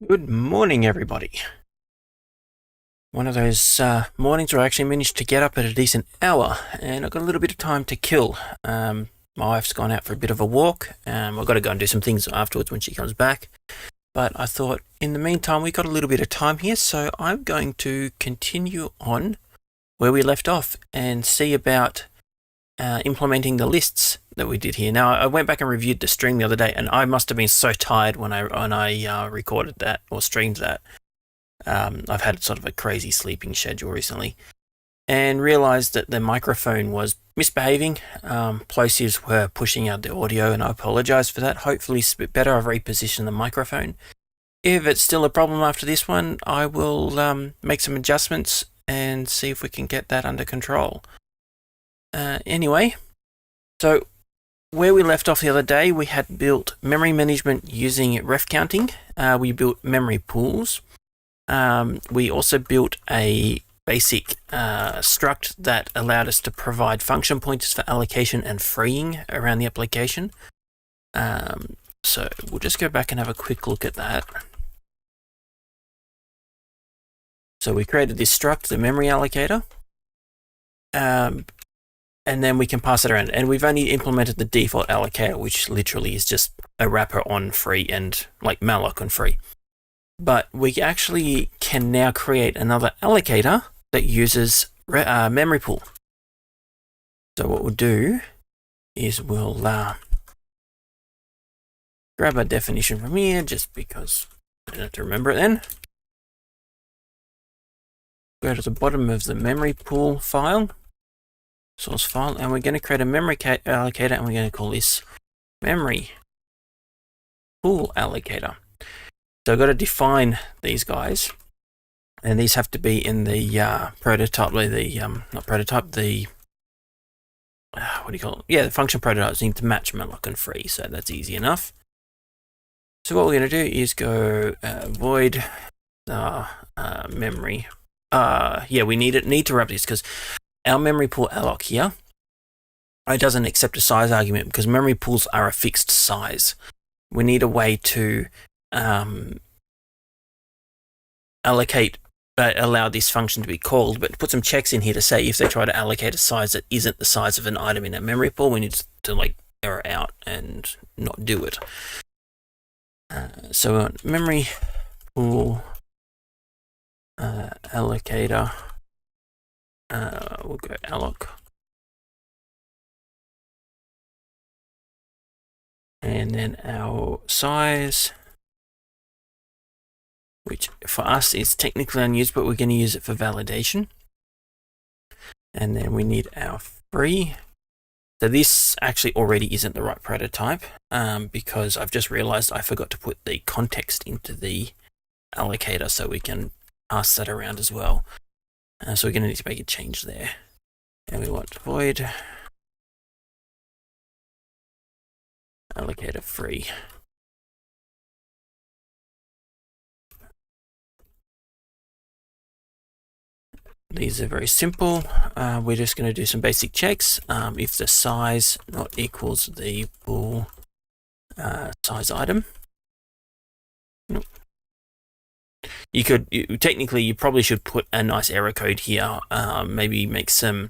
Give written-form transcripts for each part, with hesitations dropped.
Good morning, everybody. One of those mornings where I actually managed to get up at a decent hour, and I've got a little bit of time to kill. My wife's gone out for a bit of a walk. I've got to go and do some things afterwards when she comes back. But I thought, in the meantime, we've got a little bit of time here, so I'm going to continue on where we left off and see about implementing the lists that we did here. Now, I went back and reviewed the stream the other day, and I must have been so tired when I recorded that or streamed that. I've had sort of a crazy sleeping schedule recently, and realised that the microphone was misbehaving. Plosives were pushing out the audio, and I apologise for that. Hopefully it's a bit better. I've repositioned the microphone. If it's still a problem after this one, I will make some adjustments and see if we can get that under control. Anyway, so where we left off the other day, we had built memory management using ref counting. We built memory pools. We also built a basic struct that allowed us to provide function pointers for allocation and freeing around the application. So we'll just go back and have a quick look at that. So we created this struct, the memory allocator. And then we can pass it around. And we've only implemented the default allocator, which literally is just a wrapper on free and like malloc on free. But we actually can now create another allocator that uses memory pool. So what we'll do is we'll grab a definition from here, just because I don't have to remember it then. Go to the bottom of the memory pool file, source file, and we're going to create a memory allocator, and we're going to call this memory pool allocator. So I've got to define these guys, and these have to be in the prototype, what do you call it? Yeah, the function prototypes need to match malloc and free, so that's easy enough. So what we're going to do is go void memory. We need to wrap this because our memory pool alloc here, it doesn't accept a size argument because memory pools are a fixed size. We need a way to allow this function to be called, but put some checks in here to say if they try to allocate a size that isn't the size of an item in a memory pool, we need to like error out and not do it. So on memory pool allocator, we'll go alloc. And then our size, which for us is technically unused, but we're going to use it for validation. And then we need our free. So this actually already isn't the right prototype because I've just realized I forgot to put the context into the allocator, so we can pass that around as well. So we're going to need to make a change there. And we want void allocator free. These are very simple. We're just going to do some basic checks. If the size not equals the pool size item. Nope. Technically, you probably should put a nice error code here. Maybe make some,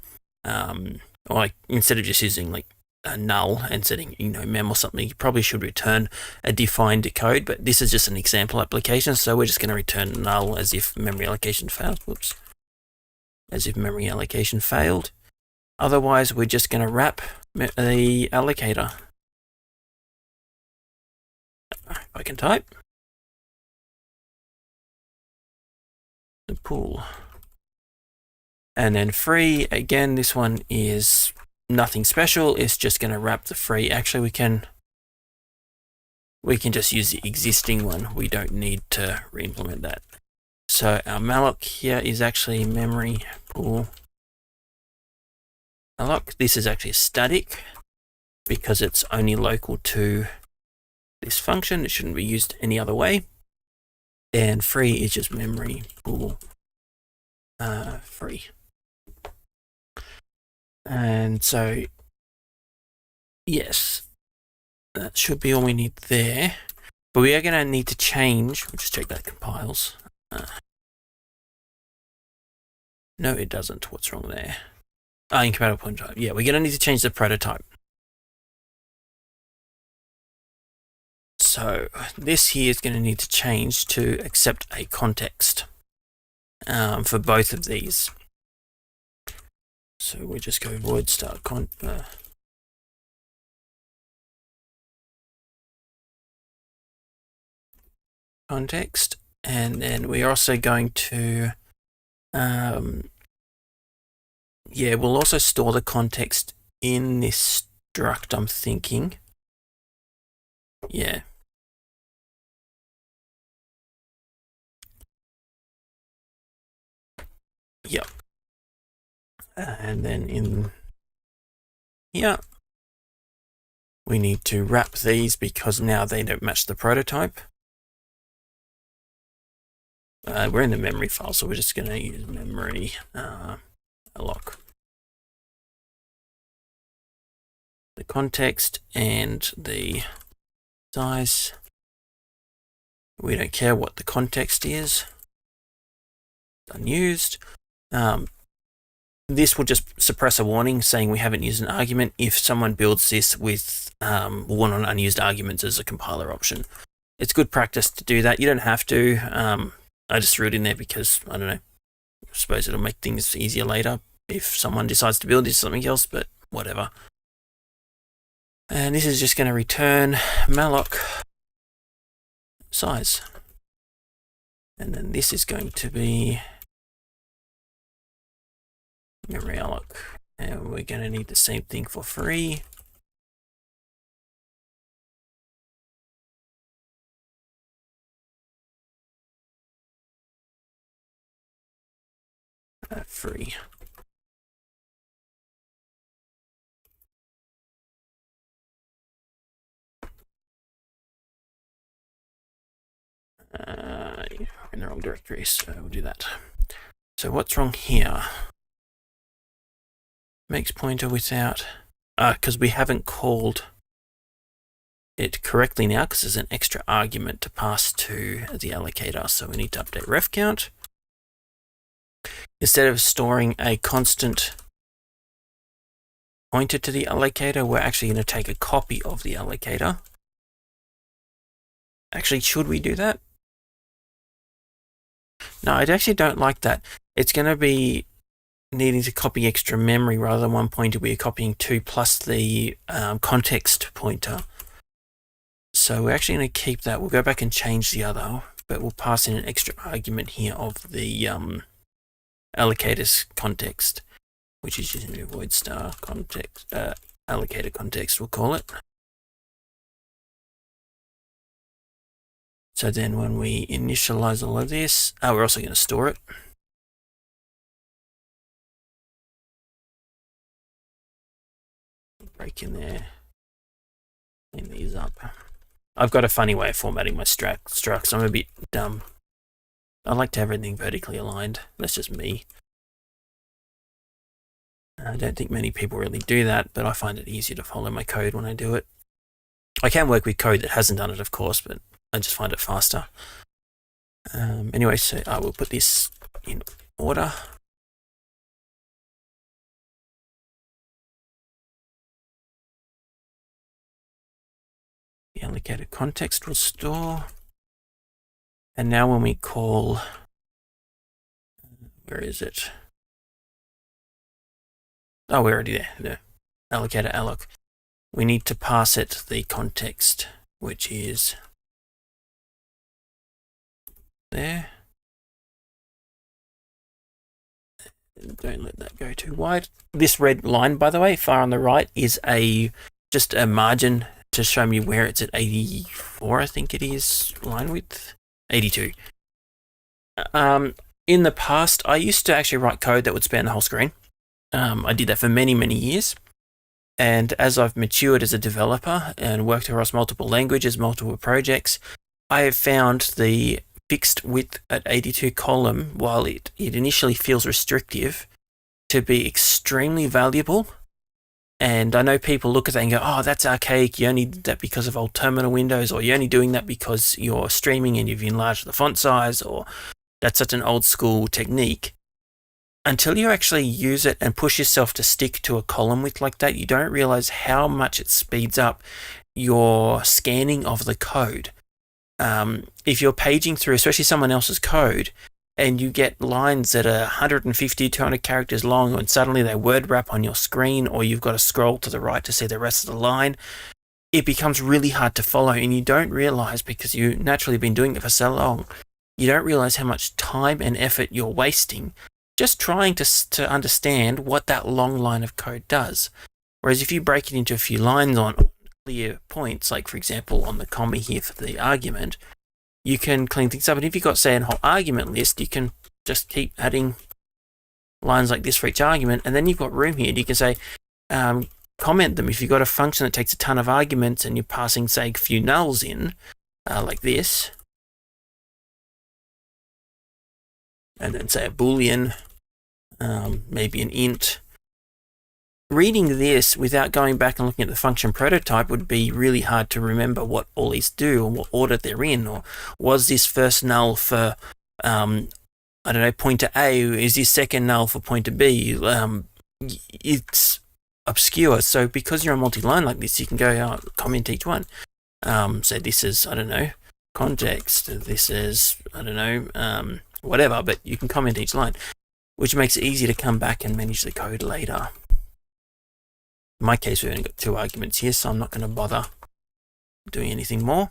like instead of just using like a null and setting, mem or something, you probably should return a defined code. But this is just an example application, so we're just going to return null as if memory allocation failed. Whoops. As if memory allocation failed. Otherwise, we're just going to wrap the allocator. If I can type. The pool. And then free, again, this one is nothing special. It's just going to wrap the free. Actually, we can just use the existing one. We don't need to re-implement that. So our malloc here is actually memory pool malloc. This is actually static because it's only local to this function. It shouldn't be used any other way. And free is just memory pool free. And so, yes, that should be all we need there. But we are going to need to change. We'll just check that compiles. No, it doesn't. What's wrong there? Incompatible prototype. Yeah, we're going to need to change the prototype. So this here is going to need to change to accept a context for both of these. So we just go void start context, and then we're also going to we'll also store the context in this struct, I'm thinking. Yeah. Yep. And then in here, we need to wrap these because now they don't match the prototype. We're in the memory file, so we're just going to use memory alloc. The context and the size. We don't care what the context is. Unused. This will just suppress a warning saying we haven't used an argument if someone builds this with one on unused arguments as a compiler option. It's good practice to do that. You don't have to. I just threw it in there because, I don't know, I suppose it'll make things easier later if someone decides to build this something else, but whatever. And this is just going to return malloc size. And then this is going to be memory alloc. And we're going to need the same thing for free. Free. In the wrong directory, so we'll do that. So what's wrong here? Makes pointer without, because we haven't called it correctly now because there's an extra argument to pass to the allocator. So we need to update ref count. Instead of storing a constant pointer to the allocator, we're actually going to take a copy of the allocator. Actually, should we do that? No, I actually don't like that. It's going to be needing to copy extra memory rather than one pointer. We're copying two plus the context pointer. So we're actually going to keep that. We'll go back and change the other, but we'll pass in an extra argument here of the allocator's context, which is using void star context, allocator context, we'll call it. So then when we initialize all of this, we're also going to store it. Break in there, clean these up. I've got a funny way of formatting my structs. I'm a bit dumb. I like to have everything vertically aligned. That's just me. I don't think many people really do that, but I find it easier to follow my code when I do it. I can work with code that hasn't done it, of course, but I just find it faster. Anyway, so I will put this in order. The allocated context will store. And now when we call, where is it? Oh, we're already there. The allocator alloc. We need to pass it the context, which is there. Don't let that go too wide. This red line, by the way, far on the right, is just a margin to show me where it's at 84, I think it is, line width. 82. In the past, I used to actually write code that would span the whole screen. I did that for many, many years. And as I've matured as a developer and worked across multiple languages, multiple projects, I have found the fixed width at 82 column, while it initially feels restrictive, to be extremely valuable And I know people look at that and go, oh, that's archaic. You only did that because of old terminal windows, or you're only doing that because you're streaming and you've enlarged the font size, or that's such an old school technique. Until you actually use it and push yourself to stick to a column width like that, you don't realize how much it speeds up your scanning of the code. If you're paging through, especially someone else's code, and you get lines that are 150, 200 characters long, and suddenly they word wrap on your screen, or you've got to scroll to the right to see the rest of the line, it becomes really hard to follow, and you don't realize, because you naturally been doing it for so long, you don't realize how much time and effort you're wasting just trying to understand what that long line of code does. Whereas if you break it into a few lines on clear points, like for example on the comma here for the argument, you can clean things up. And if you've got, say, a whole argument list, you can just keep adding lines like this for each argument, and then you've got room here. You can say, comment them. If you've got a function that takes a ton of arguments and you're passing, say, a few nulls in, like this, and then say a boolean, maybe an int. Reading this without going back and looking at the function prototype would be really hard to remember what all these do or what order they're in, or was this first null for, pointer A, is this second null for pointer B? It's obscure. So because you're a multi-line like this, you can go comment each one. So this is, context. This is, whatever, but you can comment each line, which makes it easy to come back and manage the code later. In my case, we've only got 2 arguments here, so I'm not going to bother doing anything more.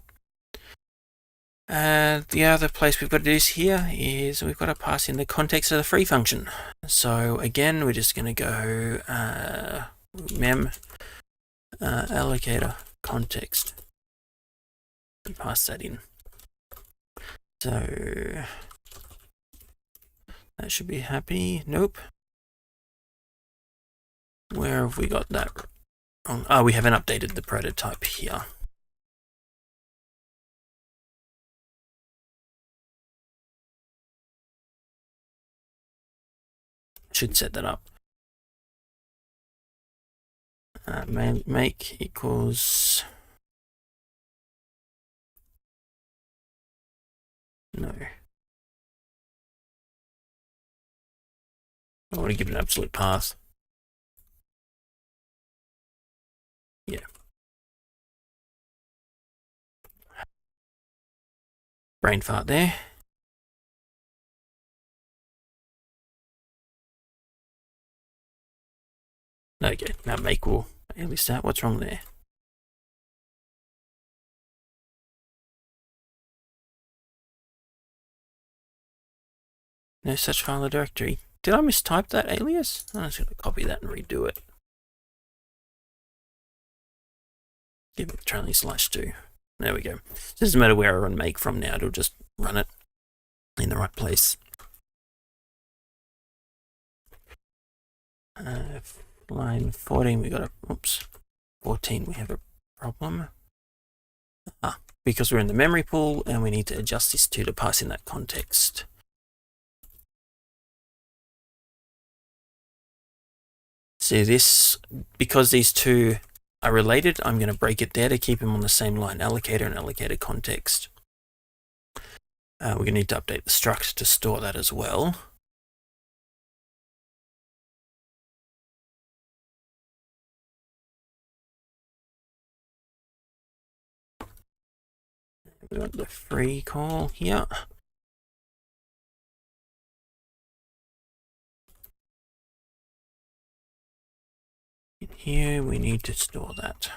The other place we've got to do this here is we've got to pass in the context of the free function. So again, we're just going to go mem allocator context and pass that in. So that should be happy. Nope. Where have we got that? Oh, we haven't updated the prototype here. Should set that up. Make equals. No. I want to give it an absolute path. Yeah. Brain fart there. Okay, now make will alias that. What's wrong there? No such file or directory. Did I mistype that alias? I'm just going to copy that and redo it. Give it trailing /2. There we go. It doesn't matter where I run make from now, it'll just run it in the right place. Line 14, we got a, 14, we have a problem. Because we're in the memory pool and we need to adjust this to pass in that context. So this, because these two are related, I'm going to break it there to keep them on the same line, allocator and allocator context. We're going to need to update the struct to store that as well. We want the free call here. In here, we need to store that.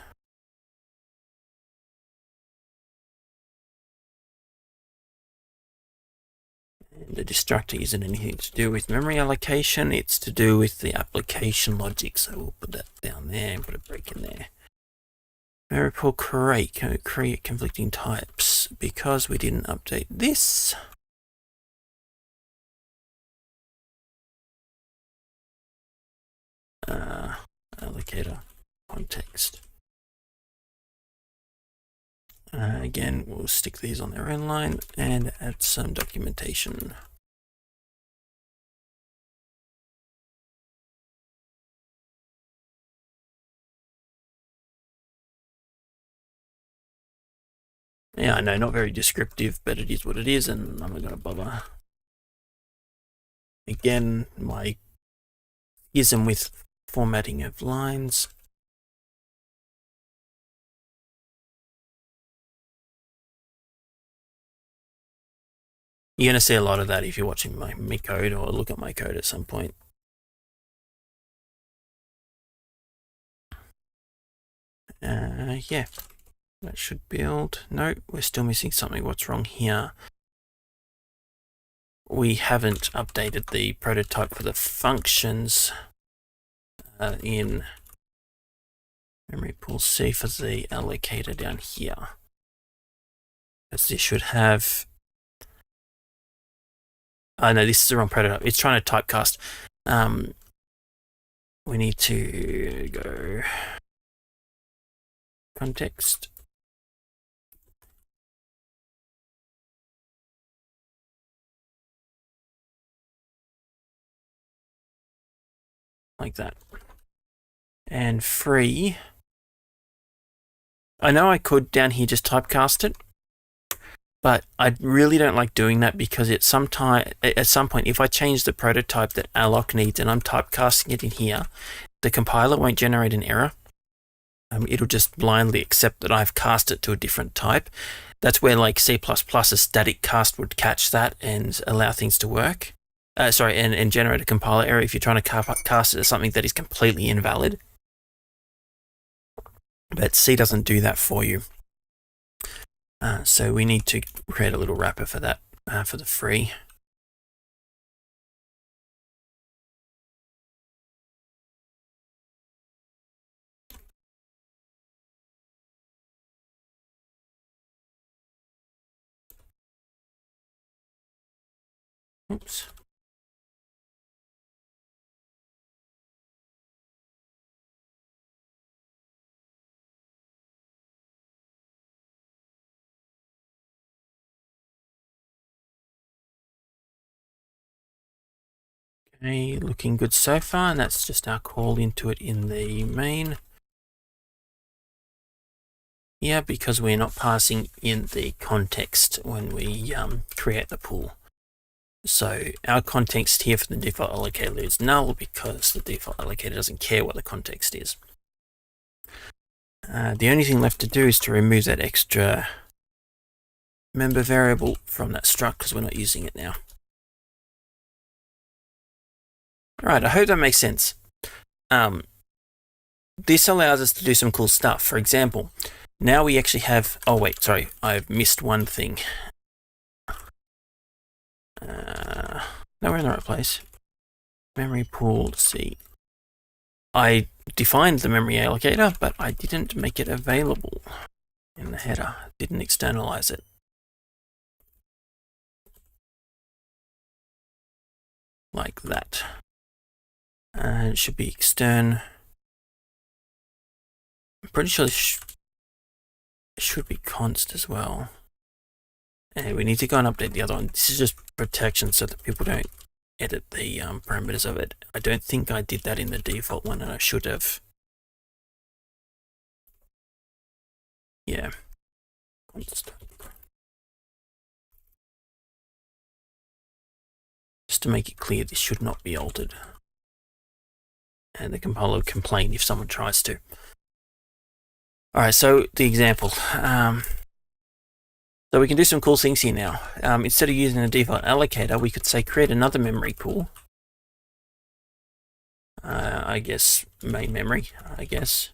And the destructor isn't anything to do with memory allocation, it's to do with the application logic. So we'll put that down there and put a break in there. Memory pool create conflicting types because we didn't update this. Allocator context. Again, we'll stick these on their own line and add some documentation. Yeah, I know, not very descriptive, but it is what it is, and I'm not going to bother. Again, my ism with formatting of lines. You're going to see a lot of that if you're watching my code or look at my code at some point. Yeah, that should build. No, we're still missing something. What's wrong here? We haven't updated the prototype for the functions in memory pool C for the allocator down here. As this should have... Oh no, this is the wrong prototype. It's trying to typecast. We need to go context. Like that. And free. I know I could down here just typecast it, but I really don't like doing that because at some point, if I change the prototype that alloc needs and I'm typecasting it in here, the compiler won't generate an error. It'll just blindly accept that I've cast it to a different type. That's where like C++ a static cast would catch that and allow things to work. And generate a compiler error if you're trying to cast it as something that is completely invalid. But C doesn't do that for you. So we need to create a little wrapper for that, for the free. Oops. Okay, looking good so far, and that's just our call into it in the main. Yeah, because we're not passing in the context when we create the pool. So our context here for the default allocator is null because the default allocator doesn't care what the context is. The only thing left to do is to remove that extra member variable from that struct because we're not using it now. All right, I hope that makes sense. This allows us to do some cool stuff. For example, now we actually have... Oh, wait, sorry. I've missed one thing. No, we're in the right place. Memory pool C. I defined the memory allocator, but I didn't make it available in the header. Didn't externalize it. Like that. And it should be extern. I'm pretty sure it should be const as well. And we need to go and update the other one. This is just protection so that people don't edit the parameters of it. I don't think I did that in the default one, and I should have. Yeah. Const. Just to make it clear, this should not be altered. And the compiler will complain if someone tries to. All right, so the example. So we can do some cool things here now. Instead of using the default allocator, we could say create another memory pool. I guess main memory, I guess.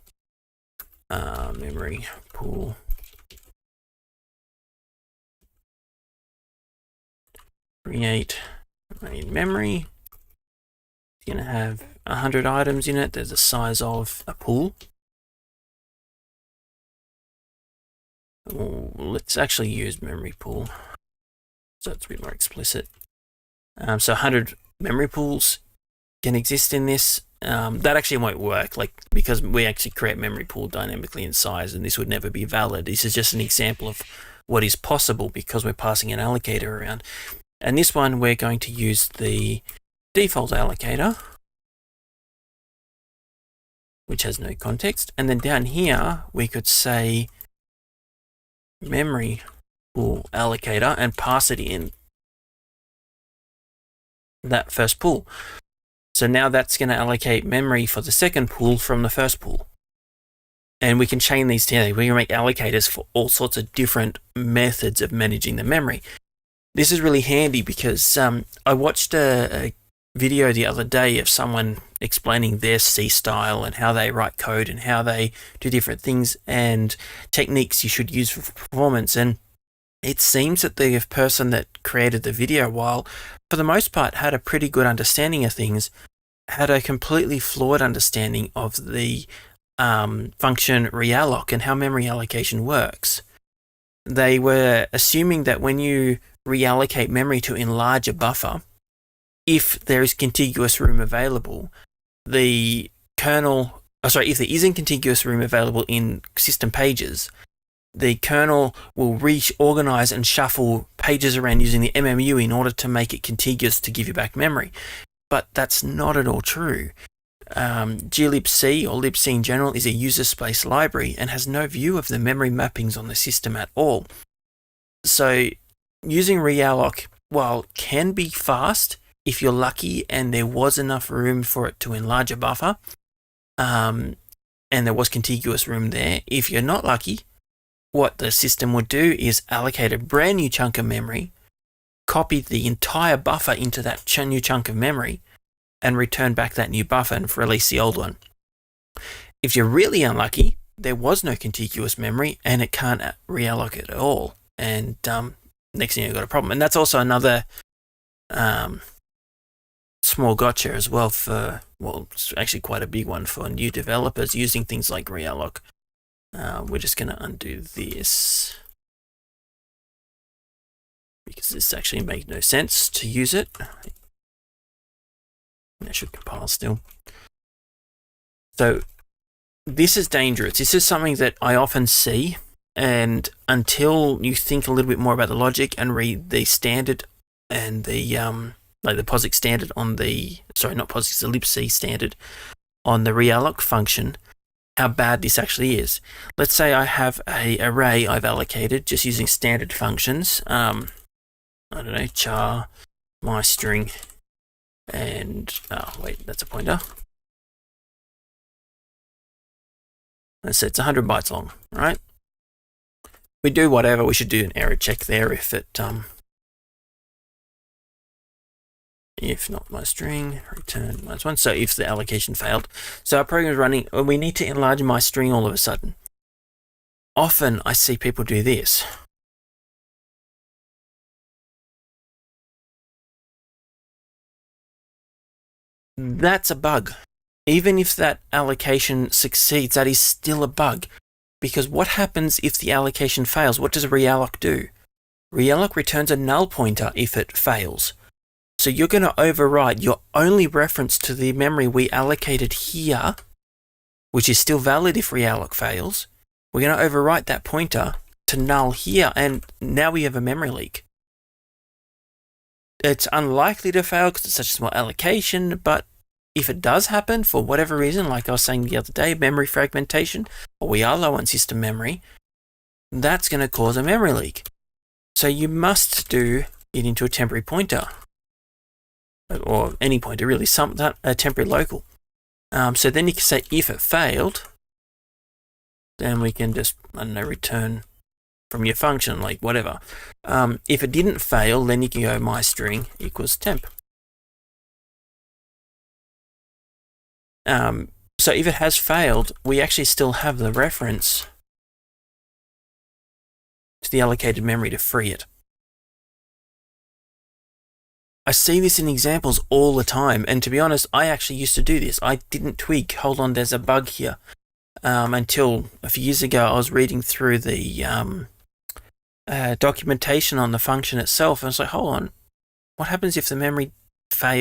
Memory pool. Create main memory. It's going to have 100 items in it. There's the size of a pool. Let's actually use memory pool, so it's a bit more explicit. So 100 memory pools can exist in this. That actually won't work, because we actually create memory pool dynamically in size, and this would never be valid. This is just an example of what is possible because we're passing an allocator around. And this one, we're going to use the default allocator, which has no context. And then down here, we could say memory pool allocator and pass it in that first pool. So now that's going to allocate memory for the second pool from the first pool. And we can chain these together. We can make allocators for all sorts of different methods of managing the memory. This is really handy because I watched a video the other day of someone explaining their C style and how they write code and how they do different things and techniques you should use for performance. And it seems that the person that created the video, while for the most part had a pretty good understanding of things, had a completely flawed understanding of the function realloc and how memory allocation works. They were assuming that when you reallocate memory to enlarge a buffer, if there is contiguous room available, if there isn't contiguous room available in system pages, the kernel will reorganize and shuffle pages around using the MMU in order to make it contiguous to give you back memory. But that's not at all true. glibc, or libc in general, is a user space library and has no view of the memory mappings on the system at all. So using realloc, while can be fast if you're lucky and there was enough room for it to enlarge a buffer, and there was contiguous room there, if you're not lucky, what the system would do is allocate a brand new chunk of memory, copy the entire buffer into that new chunk of memory, and return back that new buffer and release the old one. If you're really unlucky, there was no contiguous memory and it can't reallocate at all. And next thing you've got a problem. And that's also another small gotcha as well it's actually quite a big one for new developers using things like realloc. We're just going to undo this because this actually makes no sense to use it. That should compile still. So this is dangerous. This is something that I often see, and until you think a little bit more about the logic and read the standard and the POSIX standard on the libc standard on the realloc function, how bad this actually is. Let's say I have an array I've allocated just using standard functions. I don't know, char, my string, and that's a pointer. Let's say it's 100 bytes long, right? We do whatever, we should do an error check there if not my string, return -1. So if the allocation failed. So our program is running, and we need to enlarge my string all of a sudden. Often I see people do this. That's a bug. Even if that allocation succeeds, that is still a bug. Because what happens if the allocation fails? What does realloc do? Realloc returns a null pointer if it fails. So you're going to override your only reference to the memory we allocated here, which is still valid if realloc fails. We're going to overwrite that pointer to null here, and now we have a memory leak. It's unlikely to fail because it's such a small allocation, but if it does happen for whatever reason, like I was saying the other day, memory fragmentation, or we are low on system memory, that's going to cause a memory leak. So you must do it into a temporary pointer, or any pointer really, a temporary local. So then you can say if it failed, then we can just, return from your function, like whatever. If it didn't fail, then you can go my string equals temp. So if it has failed, we actually still have the reference to the allocated memory to free it. I see this in examples all the time, and to be honest, I actually used to do this. I didn't twig, hold on, there's a bug here, until a few years ago I was reading through the documentation on the function itself, and I was like, hold on, what happens if the memory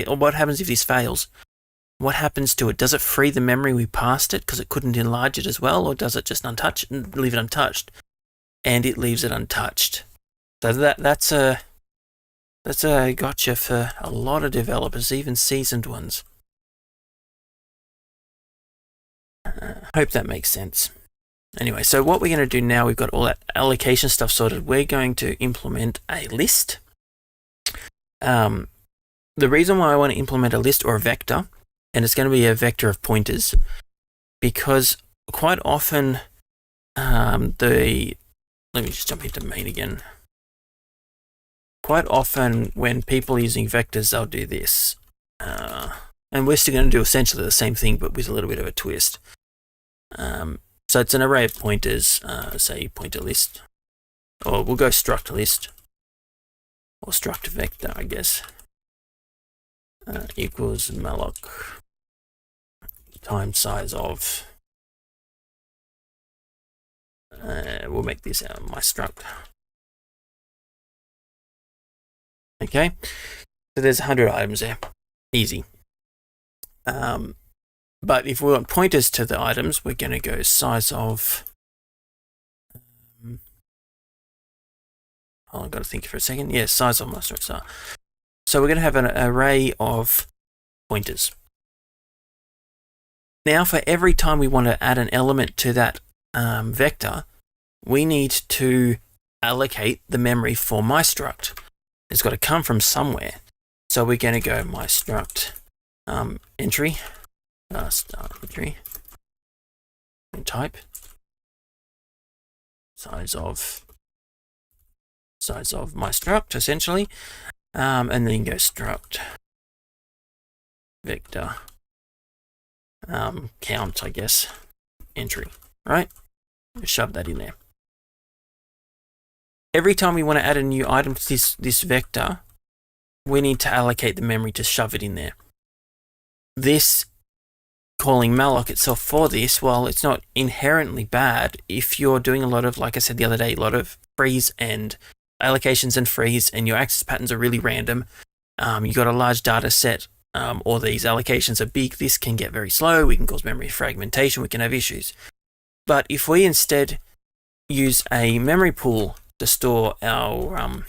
or what happens if this fails? What happens to it? Does it free the memory we passed it because it couldn't enlarge it as well, or does it just leave it untouched? And it leaves it untouched. So that's a gotcha for a lot of developers, even seasoned ones. Hope that makes sense. Anyway, so what we're going to do now, we've got all that allocation stuff sorted. We're going to implement a list. The reason why I want to implement a list or a vector, and it's going to be a vector of pointers, because quite often let me just jump into main again. Quite often when people are using vectors, they'll do this. And we're still going to do essentially the same thing, but with a little bit of a twist. So it's an array of pointers, say pointer list, or we'll go struct list, or struct vector, I guess, equals malloc times size of, we'll make this my struct. Okay, so there's 100 items there, easy. But if we want pointers to the items, we're going to go size of, I've got to think for a second. Yeah, size of my struct. So we're going to have an array of pointers. Now, for every time we want to add an element to that vector, we need to allocate the memory for my struct. It's got to come from somewhere. So we're going to go my struct entry, start entry, and type size of my struct, essentially, and then you can go struct vector count, I guess, entry, right? Just shove that in there. Every time we want to add a new item to this vector, we need to allocate the memory to shove it in there. This calling malloc itself for this, well, it's not inherently bad if you're doing a lot of, like I said the other day, a lot of freeze and allocations and freeze, and your access patterns are really random. You've got a large data set, or these allocations are big. This can get very slow. We can cause memory fragmentation. We can have issues. But if we instead use a memory pool to store our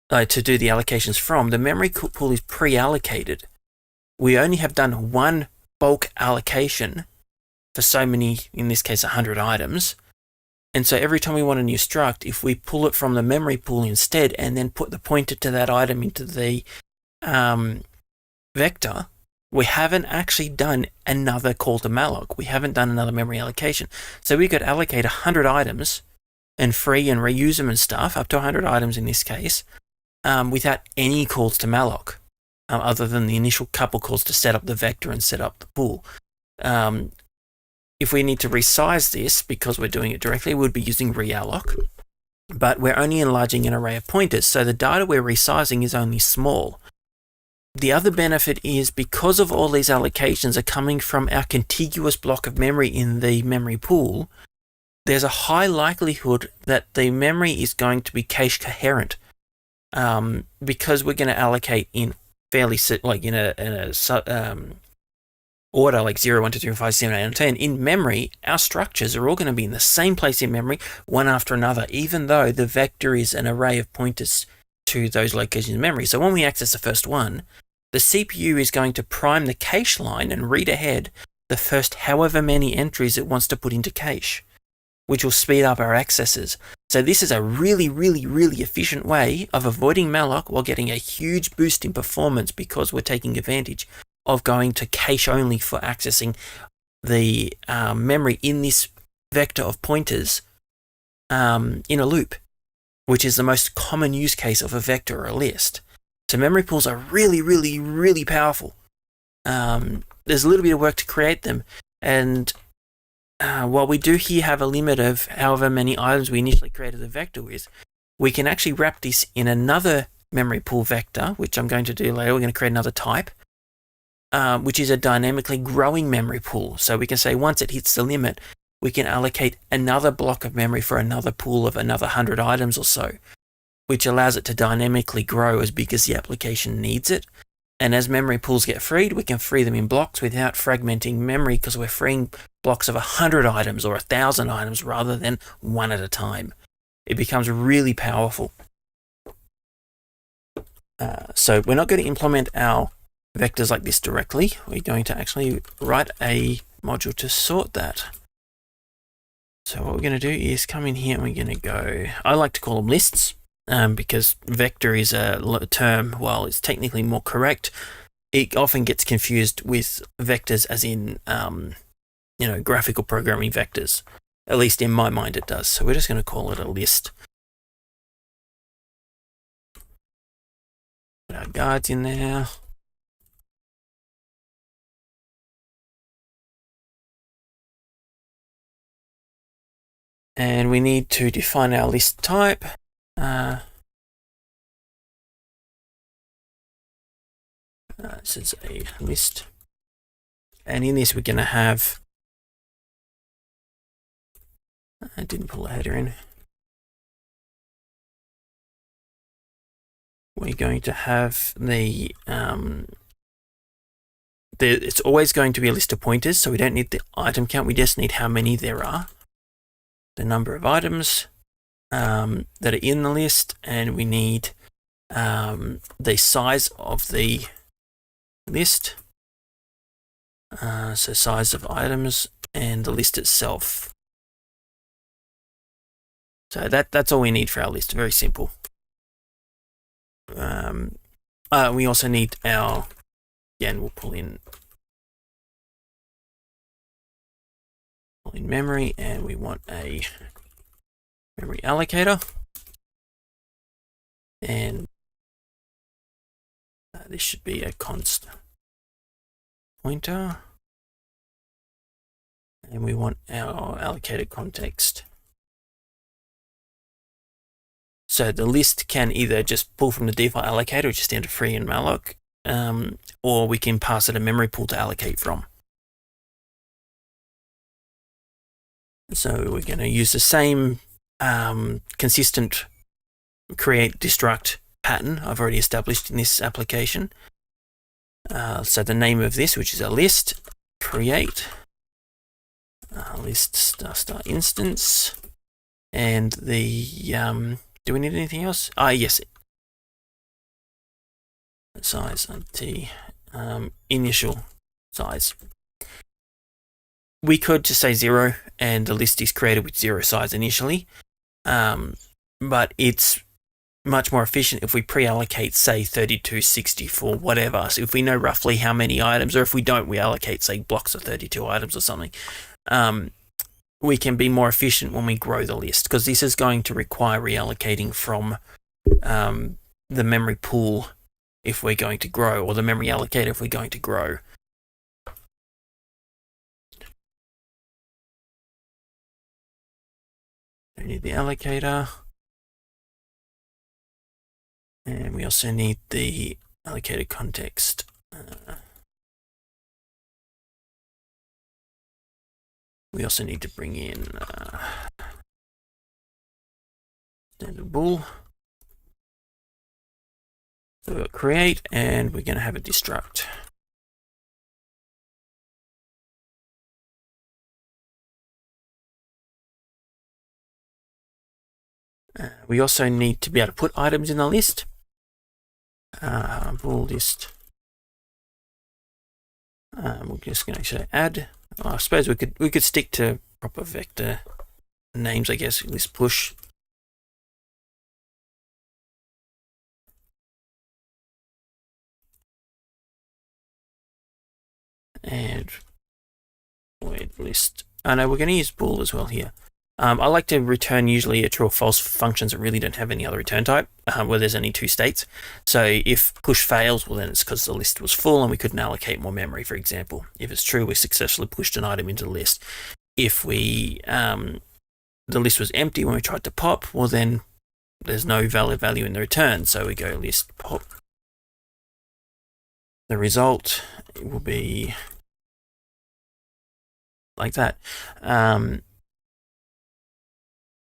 to do the allocations from, the memory pool is pre-allocated. We only have done one bulk allocation for so many, in this case 100 items, and so every time we want a new struct, if we pull it from the memory pool instead and then put the pointer to that item into the vector, we haven't actually done another call to malloc. We haven't done another memory allocation. So we could allocate 100 items and free and reuse them and stuff, up to 100 items in this case, without any calls to malloc, other than the initial couple calls to set up the vector and set up the pool. If we need to resize this, because we're doing it directly, we'd be using realloc, but we're only enlarging an array of pointers, so the data we're resizing is only small. The other benefit is, because of all these allocations are coming from our contiguous block of memory in the memory pool, there's a high likelihood that the memory is going to be cache coherent, because we're going to allocate in fairly, like in a order like 0, 1, 2, 3, 4, 5, 7, 8, and 10. In memory, our structures are all going to be in the same place in memory, one after another, even though the vector is an array of pointers to those locations in memory. So when we access the first one, the CPU is going to prime the cache line and read ahead the first however many entries it wants to put into cache, which will speed up our accesses. So this is a really, really, really efficient way of avoiding malloc while getting a huge boost in performance, because we're taking advantage of going to cache only for accessing the memory in this vector of pointers in a loop, which is the most common use case of a vector or a list. So memory pools are really, really, really powerful. There's a little bit of work to create them, and while we do here have a limit of however many items we initially created the vector with, we can actually wrap this in another memory pool vector, which I'm going to do later. We're going to create another type, which is a dynamically growing memory pool. So we can say once it hits the limit, we can allocate another block of memory for another pool of another 100 items or so, which allows it to dynamically grow as big as the application needs it. And as memory pools get freed, we can free them in blocks without fragmenting memory, because we're freeing blocks of 100 items or 1,000 items rather than one at a time. It becomes really powerful. So we're not going to implement our vectors like this directly. We're going to actually write a module to sort that. So what we're going to do is come in here and we're going to go, I like to call them lists, because vector is a term, while it's technically more correct, it often gets confused with vectors as in, graphical programming vectors. At least in my mind it does. So we're just going to call it a list. Put our guards in there. And we need to define our list type. This is a list. And in this, we're going to have, I didn't pull the header in. We're going to have it's always going to be a list of pointers, so we don't need the item count, we just need how many there are. The number of items that are in the list, and we need the size of the list. So size of items and the list itself. So that's all we need for our list. Very simple. We also need our, again, we'll pull in memory, and we want a memory allocator. And this should be a const pointer. And we want our allocated context. So the list can either just pull from the default allocator, which is standard free in malloc, or we can pass it a memory pool to allocate from. So we're going to use the same consistent create destruct pattern I've already established in this application. So the name of this, which is a list, create list star instance, and the do we need anything else? Yes. Size t initial size. We could just say 0, and the list is created with 0 size initially, but it's much more efficient if we pre-allocate, say, 32, 64, whatever. So if we know roughly how many items, or if we don't, we allocate, say, blocks of 32 items or something. We can be more efficient when we grow the list, because this is going to require reallocating from the memory pool if we're going to grow, or the memory allocator if we're going to grow. We need the allocator, and we also need the allocated context. We also need to bring in standard bool. So we'll create, and we're going to have a destruct. We also need to be able to put items in the list. Bool list. We're just going to actually add. I suppose we could stick to proper vector names, I guess. List push. And void list. No, we're going to use bool as well here. I like to return usually a true or false for functions that really don't have any other return type, where there's only 2 states. So if push fails, well, then it's because the list was full and we couldn't allocate more memory, for example. If it's true, we successfully pushed an item into the list. If we the list was empty when we tried to pop, well, then there's no valid value in the return. So we go list pop. The result will be like that.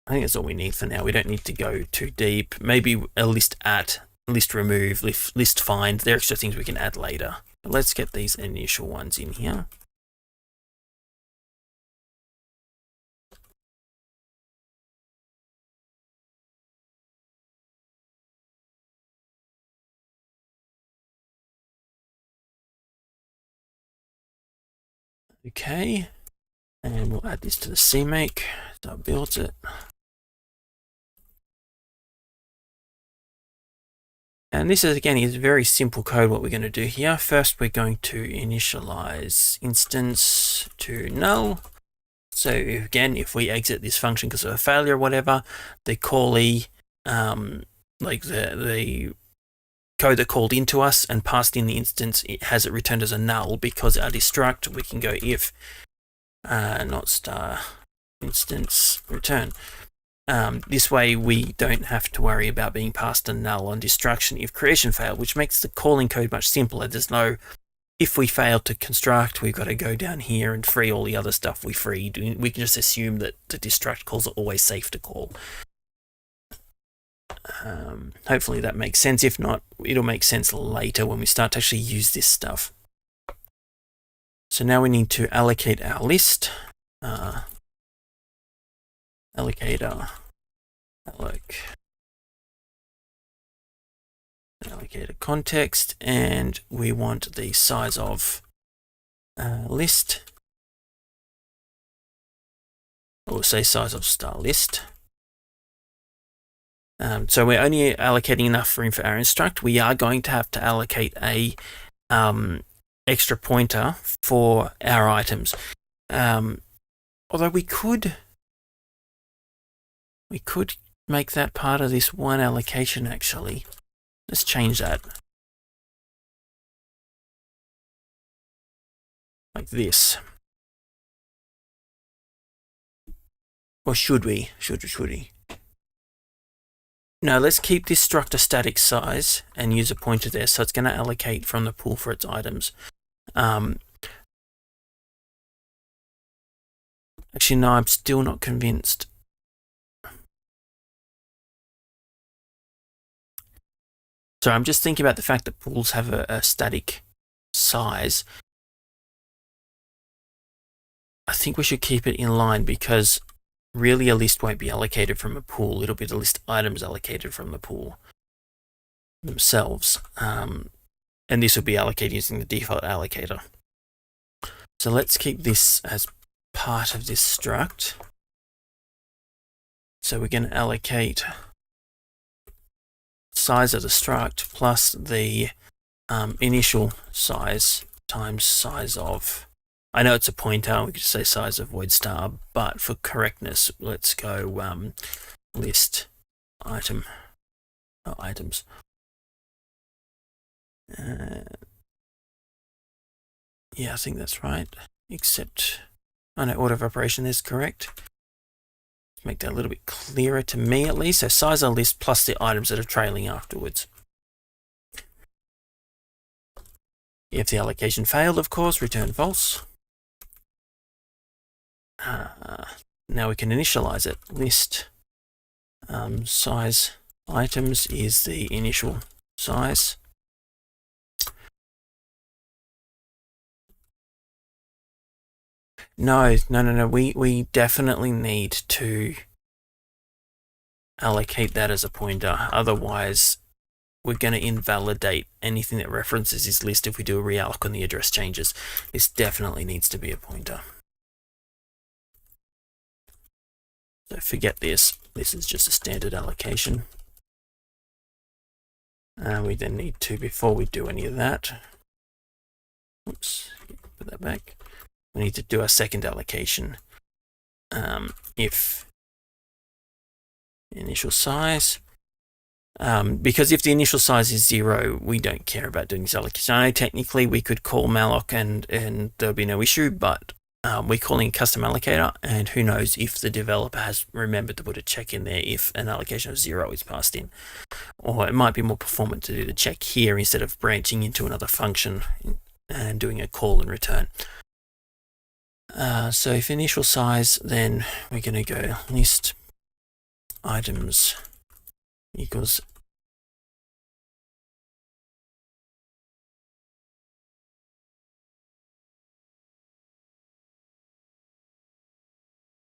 I think that's all we need for now. We don't need to go too deep. Maybe a list at, list remove, list find. There are extra things we can add later. But let's get these initial ones in here. Okay. And we'll add this to the CMake. So it builds it. And this is, again, is very simple code what we're going to do here. First, we're going to initialize instance to null. So again, if we exit this function because of a failure or whatever, the callee, like the code that called into us and passed in the instance, it has it returned as a null because our destruct, we can go if not star instance return. This way we don't have to worry about being passed a null on destruction if creation failed, which makes the calling code much simpler. There's no, if we fail to construct, we've got to go down here and free all the other stuff we freed. We can just assume that the destruct calls are always safe to call. Hopefully that makes sense. If not, it'll make sense later when we start to actually use this stuff. So now we need to allocate our list. Allocator, allocator context, and we want the size of list, or say size of star list. So we're only allocating enough room for our instruct. We are going to have to allocate a extra pointer for our items. Although we could make that part of this one allocation actually. Let's change that. Like this. Or should we? Should we? No, let's keep this struct a static size and use a pointer there. So it's going to allocate from the pool for its items. Actually, no, I'm still not convinced. So I'm just thinking about the fact that pools have a static size. I think we should keep it in line because really a list won't be allocated from a pool. It'll be the list items allocated from the pool themselves. And this will be allocated using the default allocator. So let's keep this as part of this struct. So we're going to allocate size of the struct plus the initial size times size of, I know it's a pointer, we could say size of void star, but for correctness, let's go list item, items. Yeah, I think that's right, except, I know order of operation is correct. Let's make that a little bit clearer to me at least. So size of list plus the items that are trailing afterwards. If the allocation failed, of course, return false. Now we can initialize it. List size items is the initial size. No. We definitely need to allocate that as a pointer. Otherwise, we're going to invalidate anything that references this list if we do a realloc on the address changes. This definitely needs to be a pointer. So forget this. This is just a standard allocation. We then need to, before we do any of that, oops, put that back. We need to do our second allocation. If initial size, because if the initial size is 0, we don't care about doing this allocation. I know technically we could call malloc and there'll be no issue, but we're calling a custom allocator, and who knows if the developer has remembered to put a check in there if an allocation of 0 is passed in. Or it might be more performant to do the check here instead of branching into another function and doing a call and return. So if initial size, then we're going to go list items equals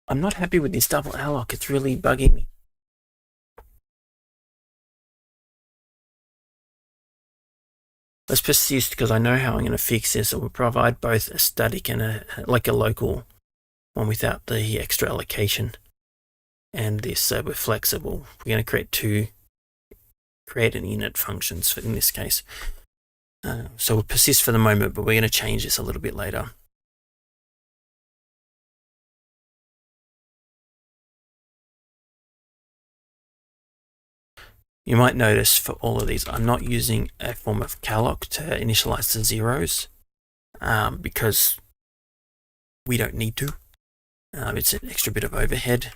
I'm not happy with this double alloc. It's really bugging me. Let's persist because I know how I'm going to fix this. It will provide both a static and a local one without the extra allocation, and this, so we're flexible. We're going to create two create and init functions in this case. So we'll persist for the moment, but we're going to change this a little bit later. You might notice for all of these, I'm not using a form of calloc to initialize the zeros because we don't need to. It's an extra bit of overhead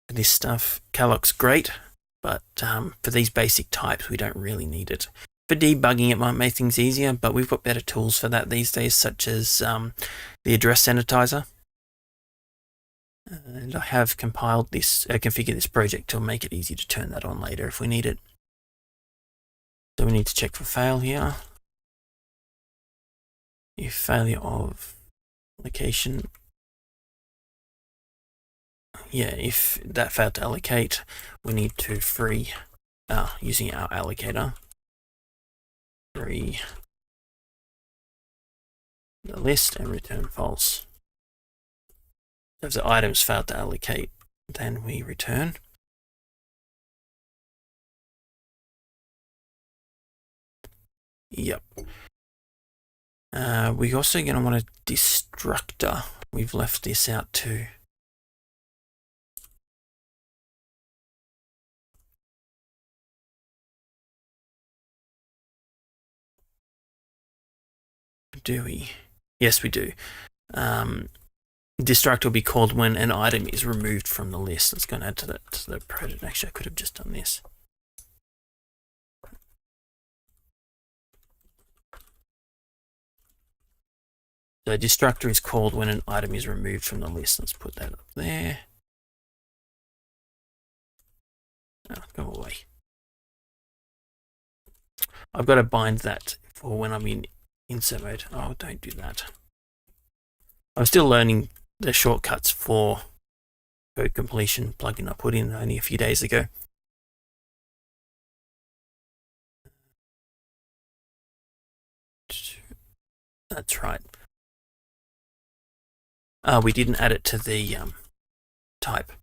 for this stuff. Calloc's great, but for these basic types, we don't really need it. For debugging, it might make things easier, but we've got better tools for that these days, such as the address sanitizer. And I have compiled this, configured this project to make it easy to turn that on later if we need it. So we need to check for fail here. If failure of allocation, yeah, if that failed to allocate, we need to free, using our allocator, free the list and return false. If the items failed to allocate, then we return. Yep. We're also going to want a destructor. We've left this out too. Do we? Yes, we do. Destruct will be called when an item is removed from the list. Let's go and add to the project. Actually, I could have just done this. So destructor is called when an item is removed from the list. Let's put that up there. Oh, go away. I've got to bind that for when I'm in insert mode. Oh, don't do that. I'm still learning the shortcuts for code completion plugin I put in only a few days ago. That's right. We didn't add it to the type.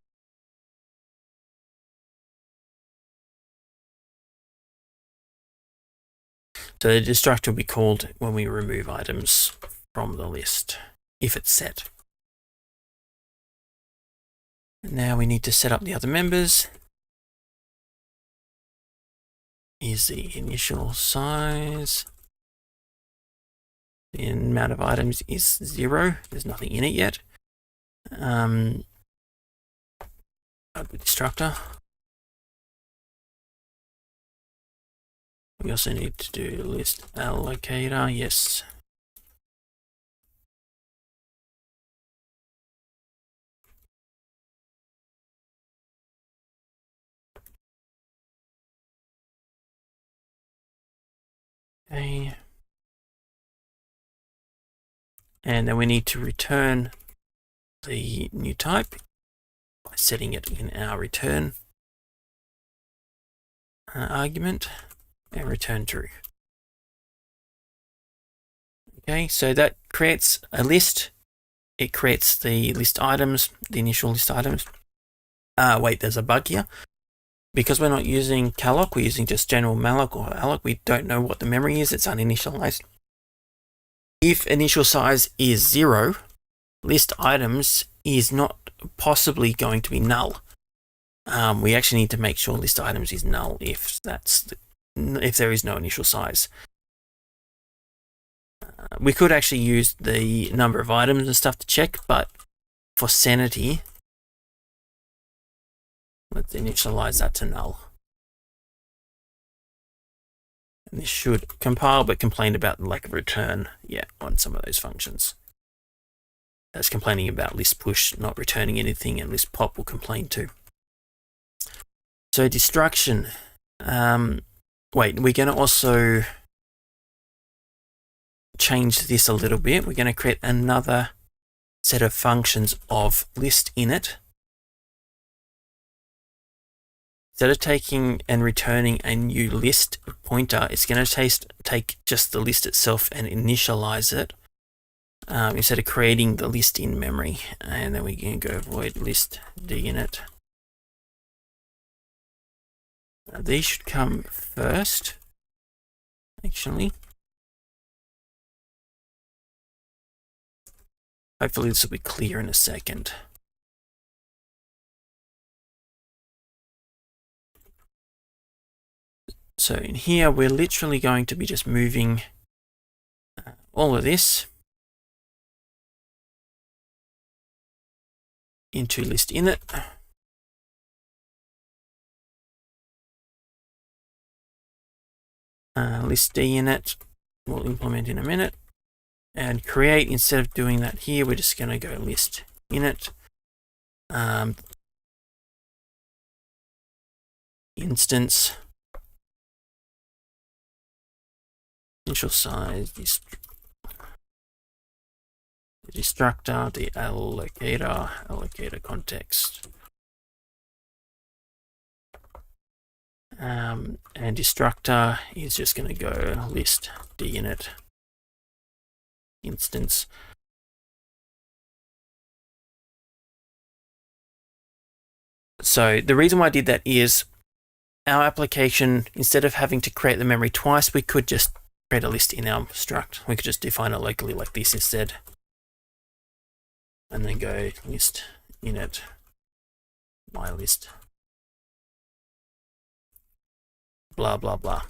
So the destructor will be called when we remove items from the list, if it's set. Now we need to set up the other members. Here's the initial size. The amount of items is 0. There's nothing in it yet. Add the destructor. We also need to do list allocator. Yes. Okay. And then we need to return the new type by setting it in our return argument and return true. Okay, so that creates a list. It creates the list items, the initial list items. Wait, there's a bug here. Because we're not using calloc, we're using just general malloc or alloc. We don't know what the memory is. It's uninitialized. If initial size is 0, list items is not possibly going to be null. We actually need to make sure list items is null if there is no initial size. We could actually use the number of items and stuff to check, but for sanity, let's initialize that to null. And this should compile, but complain about the lack of return, on some of those functions. That's complaining about list push not returning anything, and list pop will complain too. So destruction. Wait, we're going to also change this a little bit. We're going to create another set of functions of list init. Instead of taking and returning a new list pointer, it's going to take just the list itself and initialize it instead of creating the list in memory. And then we can go void list dinit. Now these should come first, actually. Hopefully this will be clear in a second. So in here, we're literally going to be just moving all of this into list init. List dinit we'll implement in a minute. And create, instead of doing that here, we're just going to go list init. Instance. Initial size, the destructor, the allocator context. And destructor is just going to go list dinit instance. So the reason why I did that is our application, instead of having to create the memory twice, we could just create a list in our struct. We could just define it locally like this instead. And then go list init my list. Blah, blah, blah.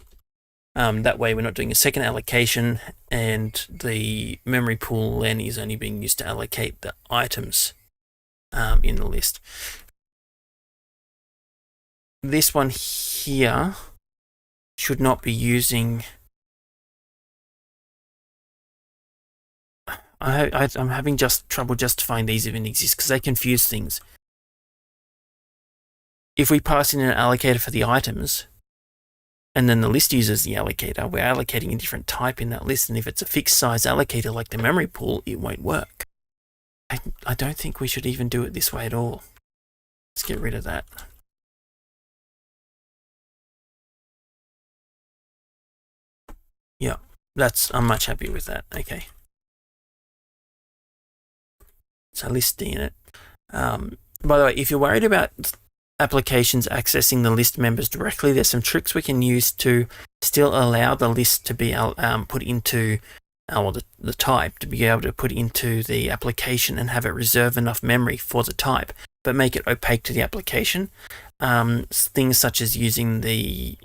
That way we're not doing a second allocation, and the memory pool then is only being used to allocate the items in the list. This one here should not be using... I'm having trouble justifying these even exist because they confuse things. If we pass in an allocator for the items, and then the list uses the allocator, we're allocating a different type in that list, and if it's a fixed size allocator like the memory pool, it won't work. I don't think we should even do it this way at all. Let's get rid of that. Yeah, I'm much happier with that. Okay. So list dinit. By the way, if you're worried about applications accessing the list members directly, there's some tricks we can use to still allow the list to be put into the type to be able to put into the application and have it reserve enough memory for the type, but make it opaque to the application. Things such as using the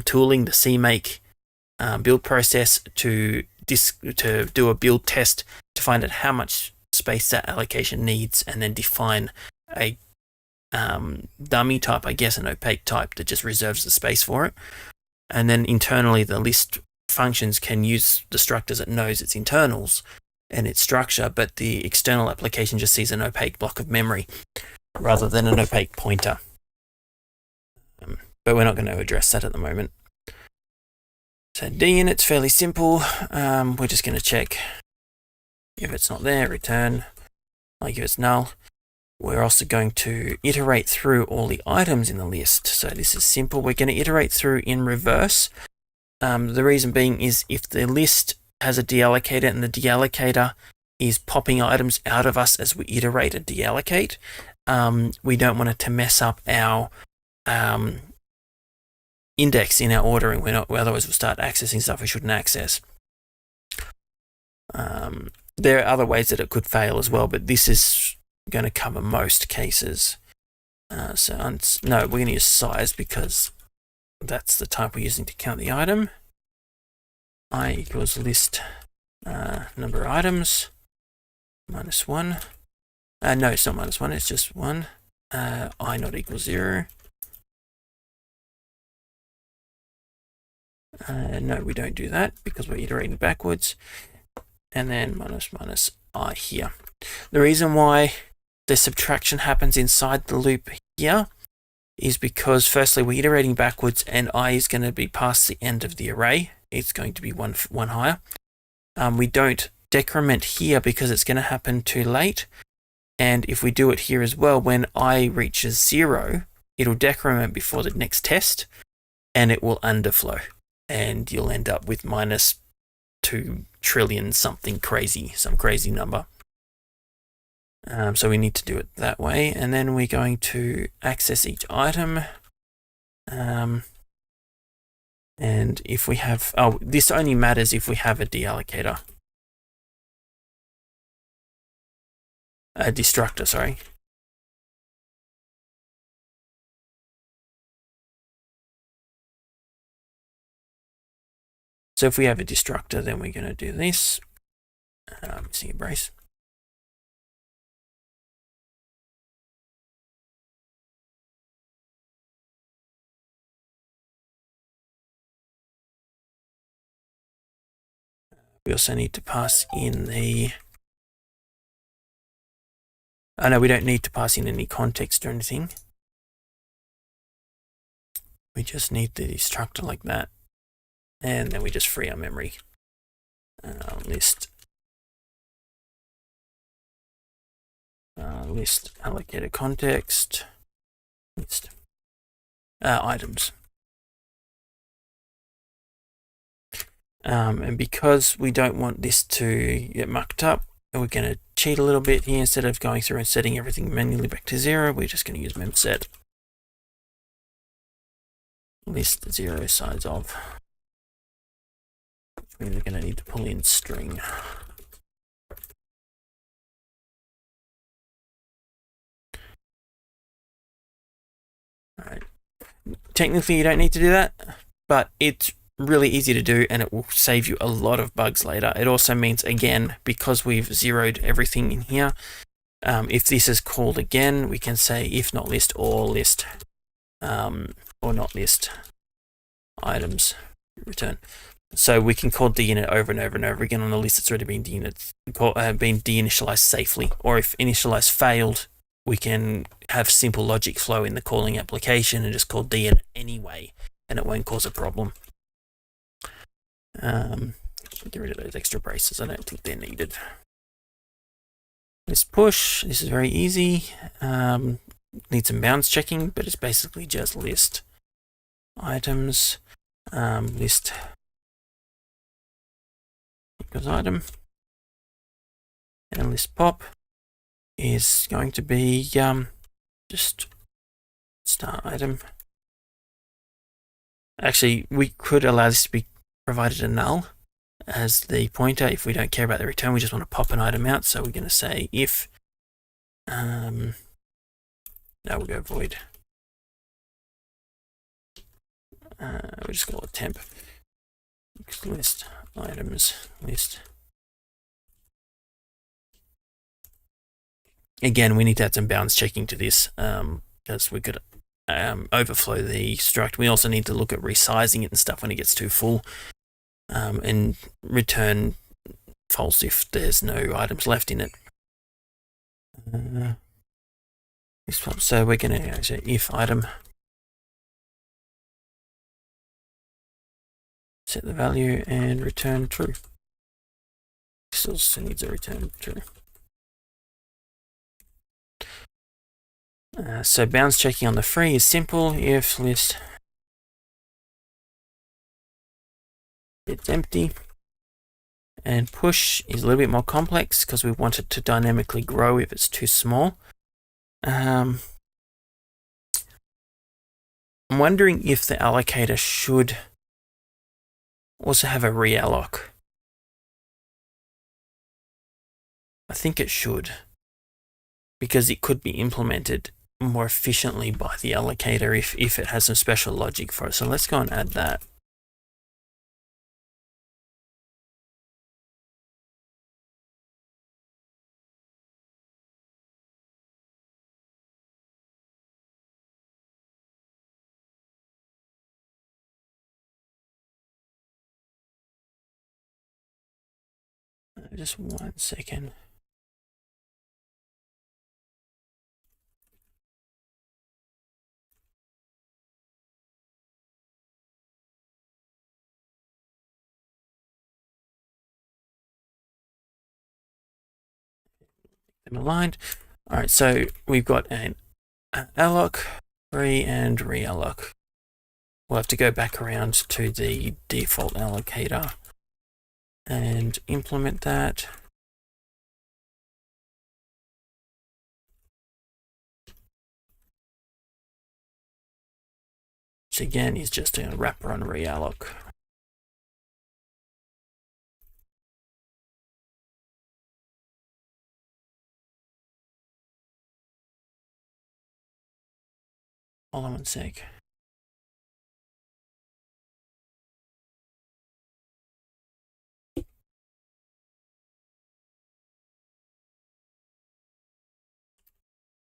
tooling, the CMake build process to do a build test to find out how much space that allocation needs, and then define a dummy type, I guess, an opaque type that just reserves the space for it. And then internally, the list functions can use the struct as it knows its internals and its structure, but the external application just sees an opaque block of memory rather than an opaque pointer. But we're not going to address that at the moment. So dinit's fairly simple. We're just going to check if it's not there, return. Like if it's null. We're also going to iterate through all the items in the list. So this is simple. We're going to iterate through in reverse. The reason being is if the list has a deallocator and the deallocator is popping items out of us as we iterate and deallocate, we don't want it to mess up our index in our ordering. Otherwise we'll start accessing stuff we shouldn't access. There are other ways that it could fail as well, but this is going to cover most cases. No, we're going to use size because that's the type we're using to count the item. I equals list number of items minus 1. No, it's not minus 1, it's just 1. I not equals 0. No, we don't do that because we're iterating backwards. And then minus I here. The reason why the subtraction happens inside the loop here is because firstly we're iterating backwards and I is going to be past the end of the array. It's going to be one higher. We don't decrement here because it's going to happen too late. And if we do it here as well, when I reaches 0, it'll decrement before the next test and it will underflow. And you'll end up with minus 2 trillion something crazy, some crazy number. So we need to do it that way, and then we're going to access each item. And if we have, this only matters if we have a deallocator. A destructor, sorry. So if we have a destructor, then we're going to do this. Missing a brace. We also need to pass in the... Oh no, we don't need to pass in any context or anything. We just need the destructor like that. And then we just free our memory. List allocated context, list items. And because we don't want this to get mucked up, we're going to cheat a little bit here. Instead of going through and setting everything manually back to 0, we're just going to use memset list 0 size of, which means we're going to need to pull in string. All right. Technically, you don't need to do that, but it's really easy to do, and it will save you a lot of bugs later. It also means, again, because we've zeroed everything in here, if this is called again, we can say if not list or list, or not list items return. So we can call deinit over and over and over again on a list that's already been deinitialized safely. Or if initialize failed, we can have simple logic flow in the calling application and just call deinit anyway, and it won't cause a problem. Get rid of those extra braces. I don't think they're needed. List push. This is very easy. Needs some bounds checking, but it's basically just list items, list equals item, and list pop is going to be just start item. Actually, we could allow this to be provided a null as the pointer if we don't care about the return. We just want to pop an item out. So we're going to say if, now we'll go void. We'll just call it temp. List items list. Again, we need to add some bounds checking to this because we could overflow the struct. We also need to look at resizing it and stuff when it gets too full, and return false if there's no items left in it. So we're going to say if item, set the value and return true. This also needs a return true. So bounds checking on the free is simple. If list it's empty, and push is a little bit more complex because we want it to dynamically grow if it's too small. I'm wondering if the allocator should also have a realloc. I think it should, because it could be implemented more efficiently by the allocator if it has some special logic for it. So let's go and add that. Just 1 second. Them aligned. All right, so we've got an alloc, free, and realloc. We'll have to go back around to the default allocator and implement that. Which again is just a wrapper on realloc. Hold on one sec.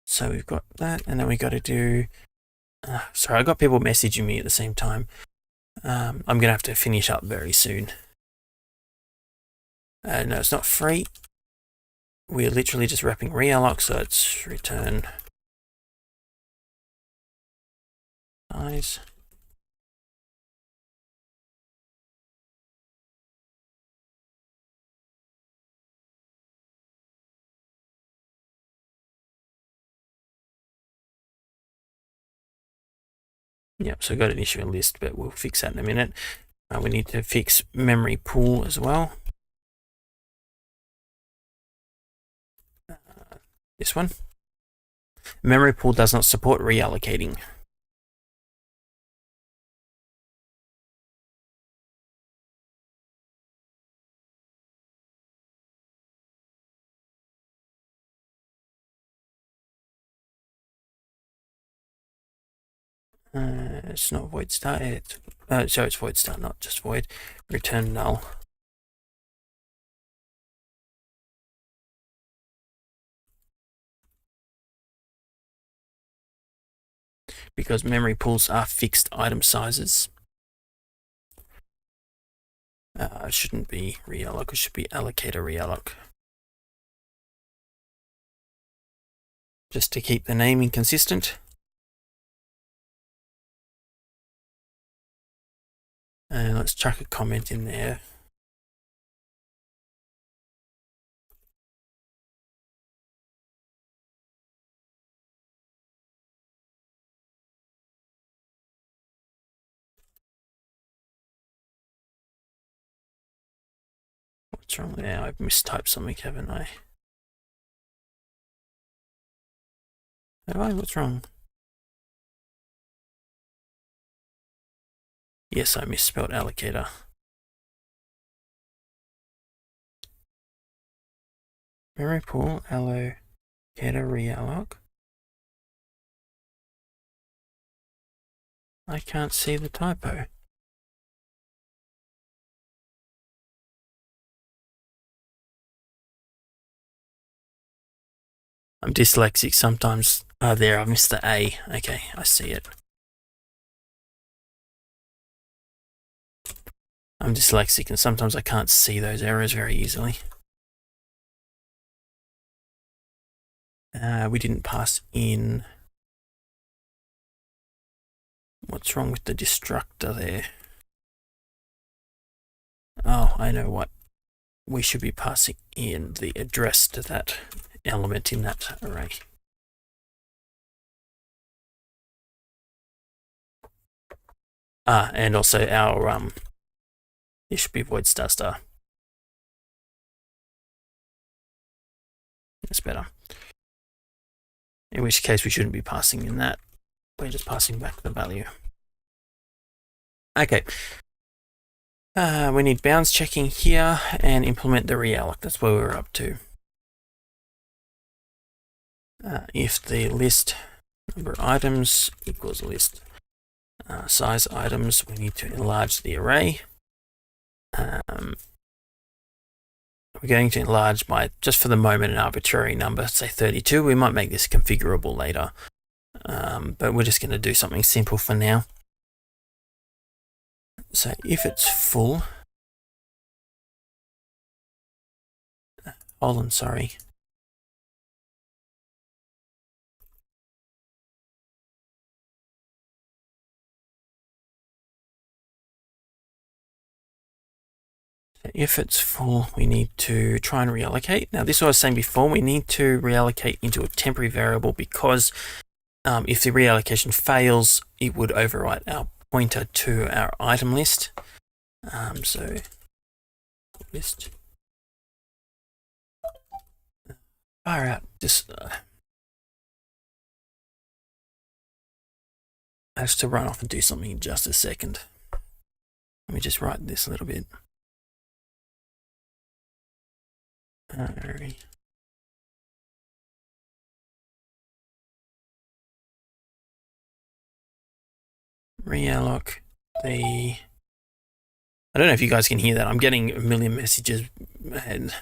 So we've got that, and then we got to do, sorry, I got people messaging me at the same time. I'm going to have to finish up very soon. No, it's not free. We're literally just wrapping realloc, so it's return size. Yep, so I got an issue a list, but we'll fix that in a minute. We need to fix memory pool as well. This one. Memory pool does not support reallocating. It's not void start. So it's void start, not just void. Return null. Because memory pools are fixed item sizes. It shouldn't be realloc, it should be allocator realloc. Just to keep the naming consistent. And let's chuck a comment in there. What's wrong there? I've mistyped something, haven't I? Have I? What's wrong? Yes, I misspelled allocator. Memory pool, allocator realloc. I can't see the typo. I'm dyslexic sometimes. There, I missed the A. Okay, I see it. I'm dyslexic and sometimes I can't see those errors very easily. We didn't pass in. What's wrong with the destructor there? Oh, I know what. We should be passing in the address to that element in that array. And also our it should be void star star. That's better. In which case we shouldn't be passing in that. We're just passing back the value. Okay. We need bounds checking here and implement the realloc. That's where we're up to. If the list number of items equals list size items, we need to enlarge the array. We're going to enlarge by, just for the moment, an arbitrary number, say 32. We might make this configurable later, but we're just going to do something simple for now. So if it's full, hold on, sorry. If it's full, we need to try and reallocate. Now, this is what I was saying before. We need to reallocate into a temporary variable because if the reallocation fails, it would overwrite our pointer to our item list. So Missed. Far out. Just I have to run off and do something in just a second. Let me just write this a little bit. Realloc the... I don't know if you guys can hear that. I'm getting a million messages, and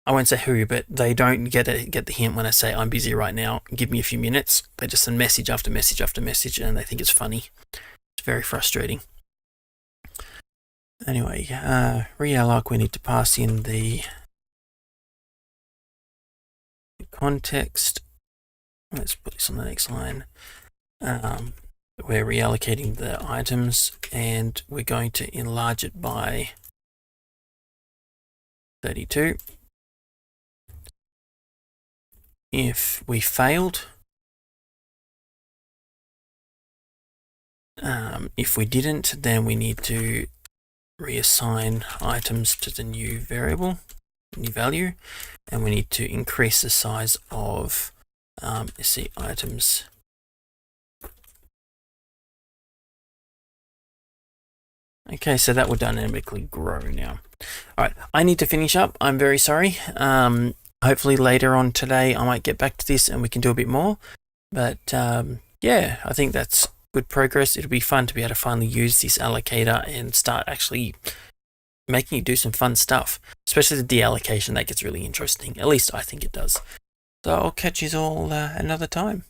I won't say who, but they don't get the hint when I say I'm busy right now. Give me a few minutes. They just send message after message after message, and they think it's funny. It's very frustrating. Anyway, realloc, we need to pass in the context. Let's put this on the next line. We're reallocating the items, and we're going to enlarge it by 32. If we failed, if we didn't, then we need to reassign items to the new variable, new value, and we need to increase the size of items. Okay, so that will dynamically grow now. All right, I need to finish up. I'm very sorry. Hopefully later on today I might get back to this and we can do a bit more. But yeah, I think that's good progress. It'll be fun to be able to finally use this allocator and start actually making it do some fun stuff, especially the deallocation. That gets really interesting. At least I think it does. So I'll catch you all another time.